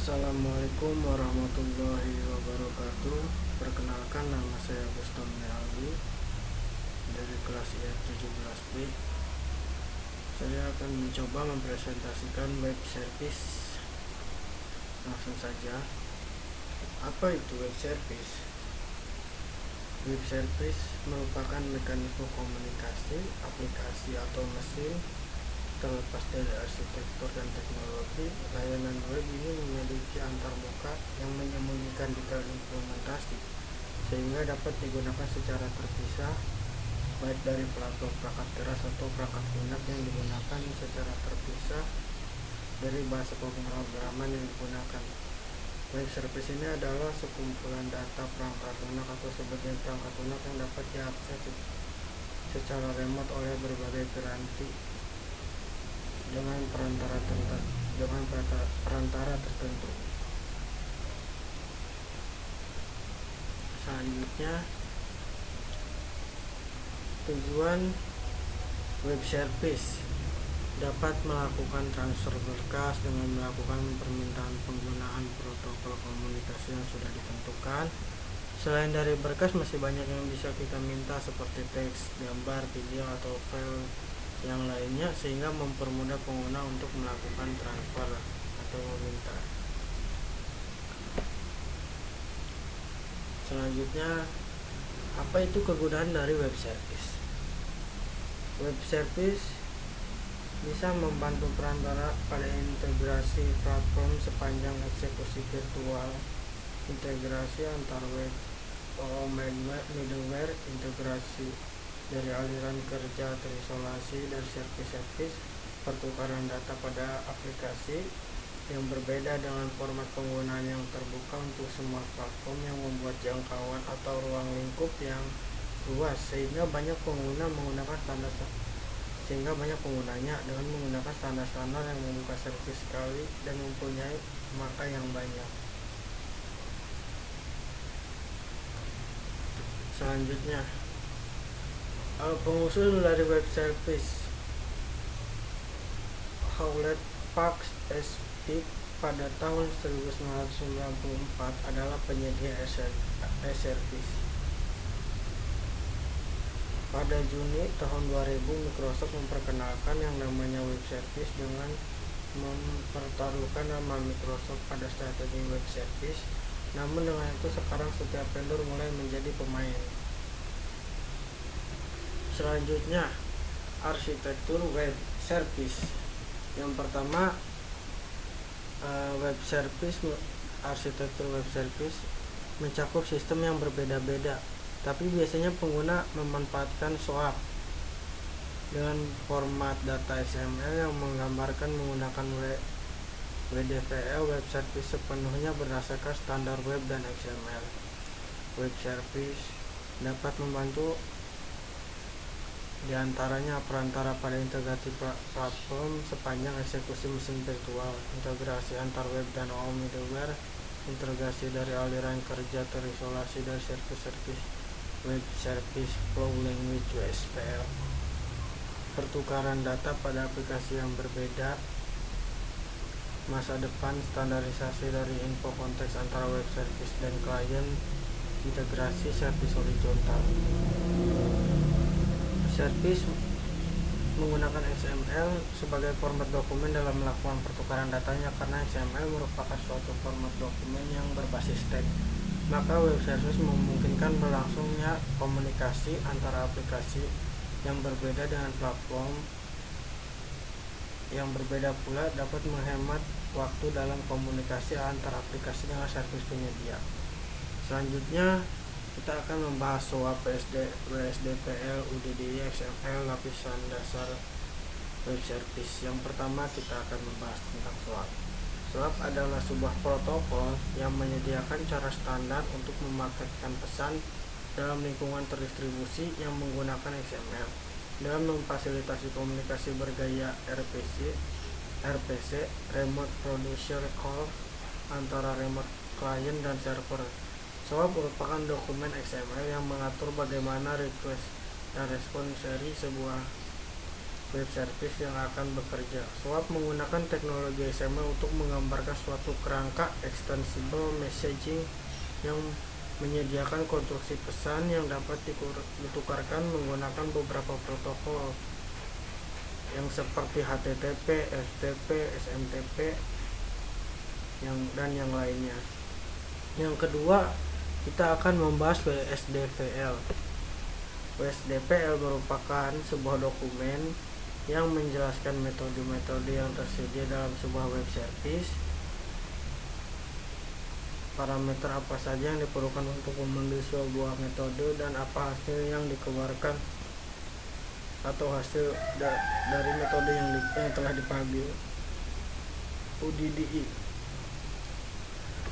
Assalamualaikum warahmatullahi wabarakatuh. Perkenalkan, nama saya Bustami Ali dari kelas IF 17B. Saya akan mencoba mempresentasikan web service. Langsung saja. Apa itu web service? Web service merupakan mekanisme komunikasi aplikasi atau mesin. Terlepas dari arsitektur dan teknologi, layanan web ini memiliki antarmuka yang menyembunyikan detail implementasi, sehingga dapat digunakan secara terpisah, baik dari platform perangkat keras atau perangkat lunak yang digunakan secara terpisah dari bahasa pemrograman yang digunakan. Web service ini adalah sekumpulan data perangkat lunak atau sebagian perangkat lunak yang dapat diakses secara remote oleh berbagai piranti dengan perantara tertentu. Selanjutnya, tujuan web service dapat melakukan transfer berkas dengan melakukan permintaan penggunaan protokol komunikasi yang sudah ditentukan. Selain dari berkas, masih banyak yang bisa kita minta seperti teks, gambar, video, atau file yang lainnya, sehingga mempermudah pengguna untuk melakukan transfer atau meminta. Selanjutnya, apa itu kegunaan dari web service? Web service bisa membantu perantara pada integrasi platform sepanjang eksekusi virtual, integrasi antar web atau middleware, integrasi dari aliran kerja terisolasi dari service, pertukaran data pada aplikasi yang berbeda dengan format penggunaan yang terbuka untuk semua platform yang membuat jangkauan atau ruang lingkup yang luas, sehingga banyak penggunanya dengan menggunakan standar-standar yang membuka service sekali dan mempunyai pemakai yang banyak. Selanjutnya, pengusul dari web service Hewlett Packard pada tahun 1994 adalah penyedia e-service. Pada Juni tahun 2000, Microsoft memperkenalkan yang namanya web service dengan mempertaruhkan nama Microsoft pada strategi web service. Namun dengan itu sekarang setiap vendor mulai menjadi pemain. Selanjutnya, arsitektur web service. Yang pertama, arsitektur web service mencakup sistem yang berbeda-beda, tapi biasanya pengguna memanfaatkan SOAP dengan format data XML yang menggambarkan menggunakan WDVL. Web service sepenuhnya berdasarkan standar web dan XML. Web service dapat membantu diantaranya perantara pada integrasi platform sepanjang eksekusi mesin virtual, integrasi antar web dan OO middleware, integrasi dari aliran kerja terisolasi dari service, web service flow language WSFL, pertukaran data pada aplikasi yang berbeda, masa depan standarisasi dari info konteks antara web service dan klien, integrasi service horizontal. Service menggunakan XML sebagai format dokumen dalam melakukan pertukaran datanya. Karena XML merupakan suatu format dokumen yang berbasis teks, maka web service memungkinkan berlangsungnya komunikasi antara aplikasi yang berbeda dengan platform yang berbeda. Pula dapat menghemat waktu dalam komunikasi antara aplikasi dengan service penyedia. Selanjutnya, kita akan membahas SOAP, WSDPL, UDDI, XML, lapisan dasar web service. Yang pertama, kita akan membahas tentang SOAP. SOAP adalah sebuah protokol yang menyediakan cara standar untuk memaketkan pesan dalam lingkungan terdistribusi yang menggunakan XML dalam memfasilitasi komunikasi bergaya RPC, Remote Producer Call, antara remote client dan server. SOAP merupakan dokumen XML yang mengatur bagaimana request dan respon seri sebuah web service yang akan bekerja. SWAP menggunakan teknologi XML untuk menggambarkan suatu kerangka extensible messaging yang menyediakan konstruksi pesan yang dapat ditukarkan menggunakan beberapa protokol yang seperti HTTP, FTP, SMTP, dan yang lainnya. Yang kedua, kita akan membahas WSDVL. WSDVL merupakan sebuah dokumen yang menjelaskan metode-metode yang tersedia dalam sebuah web service, parameter apa saja yang diperlukan untuk memenuhi sebuah metode, dan apa hasil yang dikeluarkan atau hasil dari metode yang telah dipanggil. UDDI.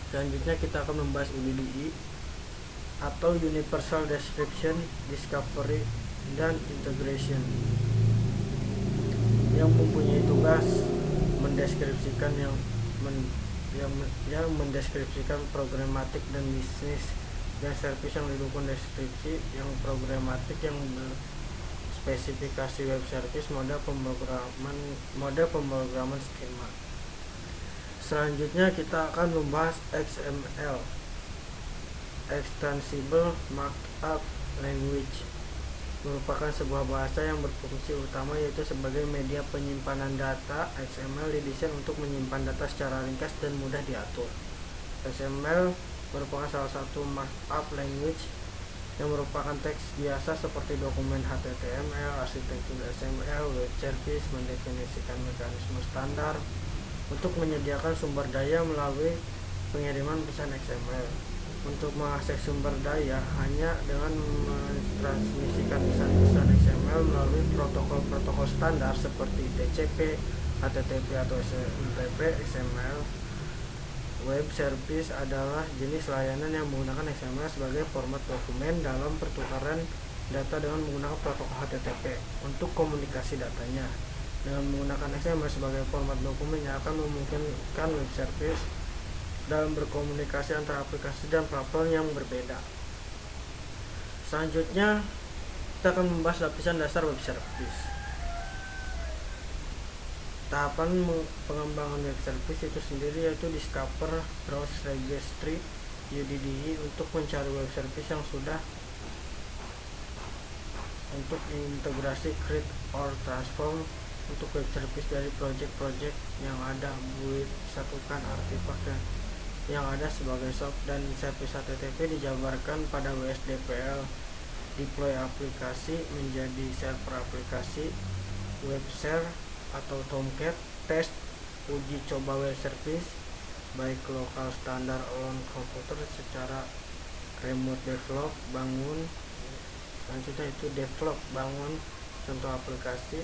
Selanjutnya kita akan membahas UDDI atau Universal Description, Discovery, dan Integration, yang mempunyai tugas mendeskripsikan yang mendeskripsikan programatik dan bisnis dan service yang didukung deskripsi yang programatik yang spesifikasi web service, mode pemrograman skema. Selanjutnya kita akan membahas XML, Extensible Markup Language, merupakan sebuah bahasa yang berfungsi utama yaitu sebagai media penyimpanan data. XML didesain untuk menyimpan data secara ringkas dan mudah diatur. XML merupakan salah satu markup language yang merupakan teks biasa seperti dokumen HTML, arsitektur XML, web service, mendefinisikan mekanisme standar untuk menyediakan sumber daya melalui pengiriman pesan XML. Untuk mengakses sumber daya hanya dengan mentransmisikan pesan-pesan XML melalui protokol-protokol standar seperti TCP, HTTP atau SMTP. XML web service adalah jenis layanan yang menggunakan XML sebagai format dokumen dalam pertukaran data dengan menggunakan protokol HTTP untuk komunikasi datanya. Dengan menggunakan XML sebagai format dokumen yang akan memungkinkan web service dalam berkomunikasi antara aplikasi dan platform yang berbeda. Selanjutnya kita akan membahas lapisan dasar web service. Tahapan pengembangan web service itu sendiri yaitu discover, browse, registry, UDDI untuk mencari web service yang sudah, untuk integrasi, create or transform untuk web service dari project yang ada, build, satukan artefak yang ada sebagai source, dan service HTTP dijabarkan pada WSDVL. Deploy aplikasi menjadi server aplikasi, web share atau Tomcat, test, uji coba web service baik lokal standar on komputer secara remote develop, bangun. Selanjutnya itu develop, bangun contoh aplikasi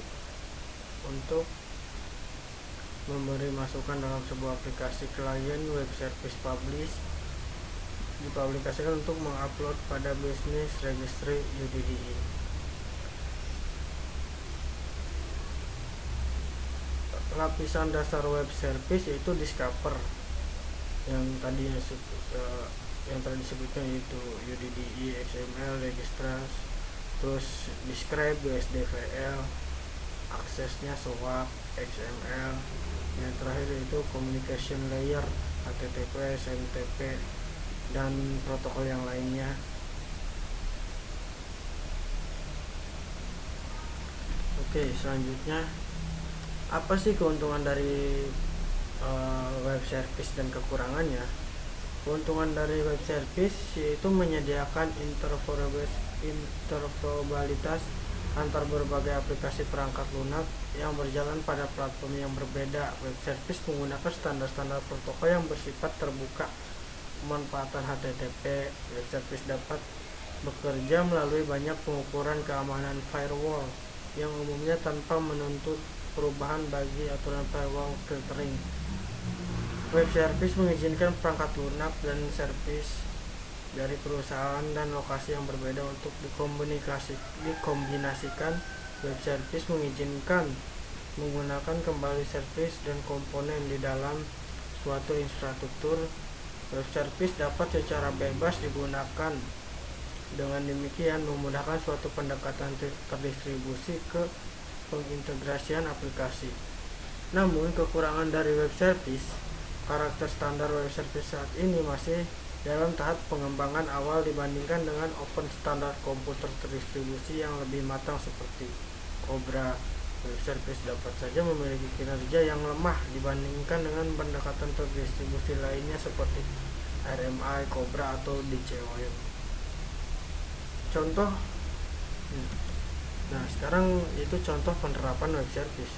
untuk memberi masukan dalam sebuah aplikasi klien. Web service publish, dipublikasikan untuk mengupload pada business registry UDDI. Lapisan dasar web service yaitu discover, yang tadi disebutkan yaitu UDDI, XML, registers, terus describe, WSDVL, aksesnya SWAP, XML, yang terakhir itu communication layer, HTTP, SMTP, dan protokol yang lainnya. Oke, selanjutnya apa sih keuntungan dari web service dan kekurangannya? Keuntungan dari web service yaitu menyediakan interoperabilitas antar berbagai aplikasi perangkat lunak yang berjalan pada platform yang berbeda. Web service menggunakan standar-standar protokol yang bersifat terbuka. Pemanfaatan HTTP, web service dapat bekerja melalui banyak pengukuran keamanan firewall yang umumnya tanpa menuntut perubahan bagi aturan firewall filtering. Web service mengizinkan perangkat lunak dan service dari perusahaan dan lokasi yang berbeda untuk dikombinasikan. Web service mengizinkan menggunakan kembali service dan komponen di dalam suatu infrastruktur. Web service dapat secara bebas digunakan. Dengan demikian memudahkan suatu pendekatan terdistribusi ke pengintegrasian aplikasi. Namun, kekurangan dari web service, karakter standar web service saat ini masih dalam tahap pengembangan awal dibandingkan dengan open standar komputer terdistribusi yang lebih matang seperti Cobra. Web service dapat saja memiliki kinerja yang lemah dibandingkan dengan pendekatan terdistribusi lainnya seperti RMI, Cobra, atau DCOM. Contoh, nah sekarang itu contoh penerapan web service.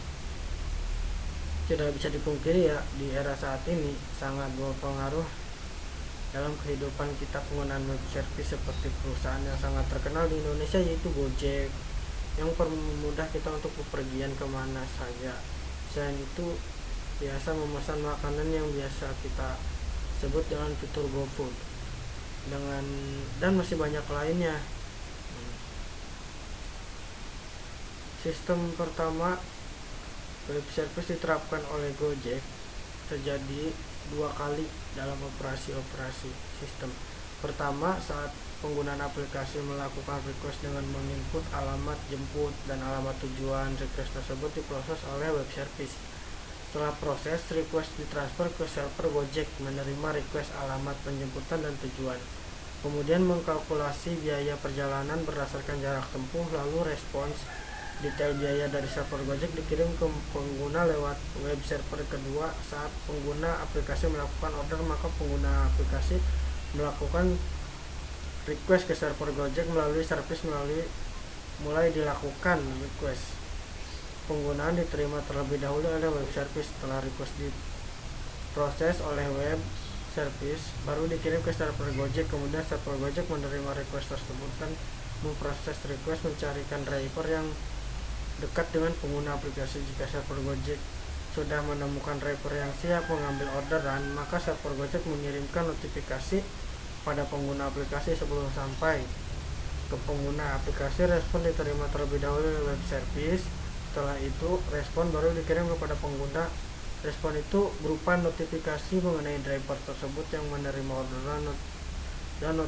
Tidak bisa dipungkiri ya, di era saat ini sangat berpengaruh dalam kehidupan kita penggunaan web service seperti perusahaan yang sangat terkenal di Indonesia yaitu Gojek, yang mempermudah kita untuk bepergian kemana saja. Selain itu, biasa memesan makanan yang biasa kita sebut dengan fitur GoFood, dan masih banyak lainnya. Sistem pertama web service diterapkan oleh Gojek terjadi 2 kali dalam operasi sistem. Pertama, saat penggunaan aplikasi melakukan request dengan menginput alamat jemput dan alamat tujuan. Request tersebut diproses oleh web service. Setelah proses, request ditransfer ke server Gojek menerima request alamat penjemputan dan tujuan. Kemudian mengkalkulasi biaya perjalanan berdasarkan jarak tempuh, lalu respons detail biaya dari server Gojek dikirim ke pengguna lewat web server kedua. Saat pengguna aplikasi melakukan order, maka pengguna aplikasi melakukan request ke server Gojek melalui service mulai dilakukan request. Penggunaan diterima terlebih dahulu oleh web service. Setelah request diproses oleh web service, baru dikirim ke server Gojek. Kemudian server Gojek menerima request tersebut dan memproses request, mencarikan driver yang dekat dengan pengguna aplikasi. Jika server Gojek sudah menemukan driver yang siap mengambil orderan, maka server Gojek mengirimkan notifikasi pada pengguna aplikasi sebelum sampai ke pengguna aplikasi. Respon diterima terlebih dahulu oleh web service. Setelah itu, respon baru dikirim kepada pengguna. Respon itu berupa notifikasi mengenai driver tersebut yang menerima orderan dan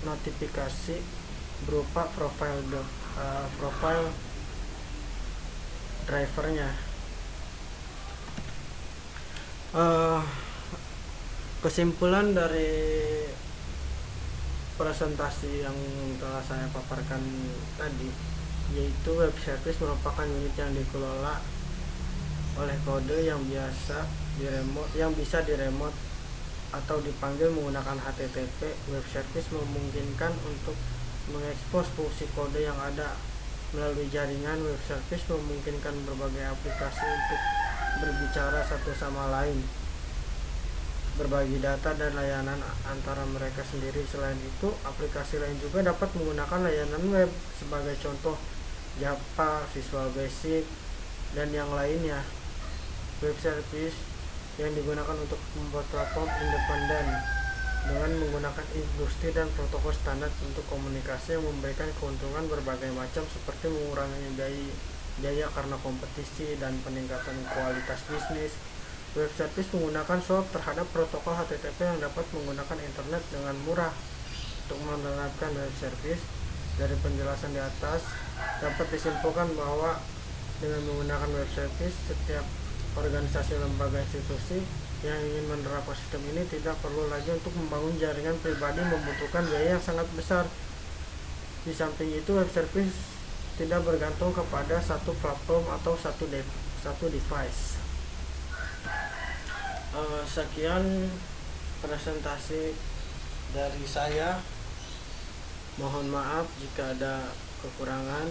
notifikasi berupa profile drivernya. Kesimpulan dari presentasi yang telah saya paparkan tadi, yaitu web service merupakan unit yang dikelola oleh kode yang bisa diremote atau dipanggil menggunakan HTTP. Web service memungkinkan untuk mengekspos fungsi kode yang ada melalui jaringan. Web service memungkinkan berbagai aplikasi untuk berbicara satu sama lain, berbagi data dan layanan antara mereka sendiri. Selain itu, aplikasi lain juga dapat menggunakan layanan web, sebagai contoh Java, Visual Basic, dan yang lainnya. Web service yang digunakan untuk membuat platform independen dengan menggunakan industri dan protokol standar untuk komunikasi yang memberikan keuntungan berbagai macam seperti mengurangi biaya karena kompetisi dan peningkatan kualitas bisnis. Web service menggunakan SOAP terhadap protokol HTTP yang dapat menggunakan internet dengan murah. Untuk menerapkan web service, dari penjelasan di atas dapat disimpulkan bahwa dengan menggunakan web service, setiap organisasi, lembaga, institusi yang ingin menerapkan sistem ini tidak perlu lagi untuk membangun jaringan pribadi, membutuhkan biaya yang sangat besar. Di samping itu, web service tidak bergantung kepada satu platform atau satu device. Sekian presentasi dari saya. Mohon maaf jika ada kekurangan.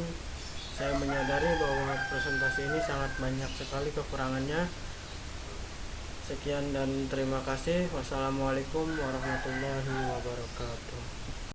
Saya menyadari bahwa presentasi ini sangat banyak sekali kekurangannya. Sekian dan terima kasih. Wassalamualaikum warahmatullahi wabarakatuh.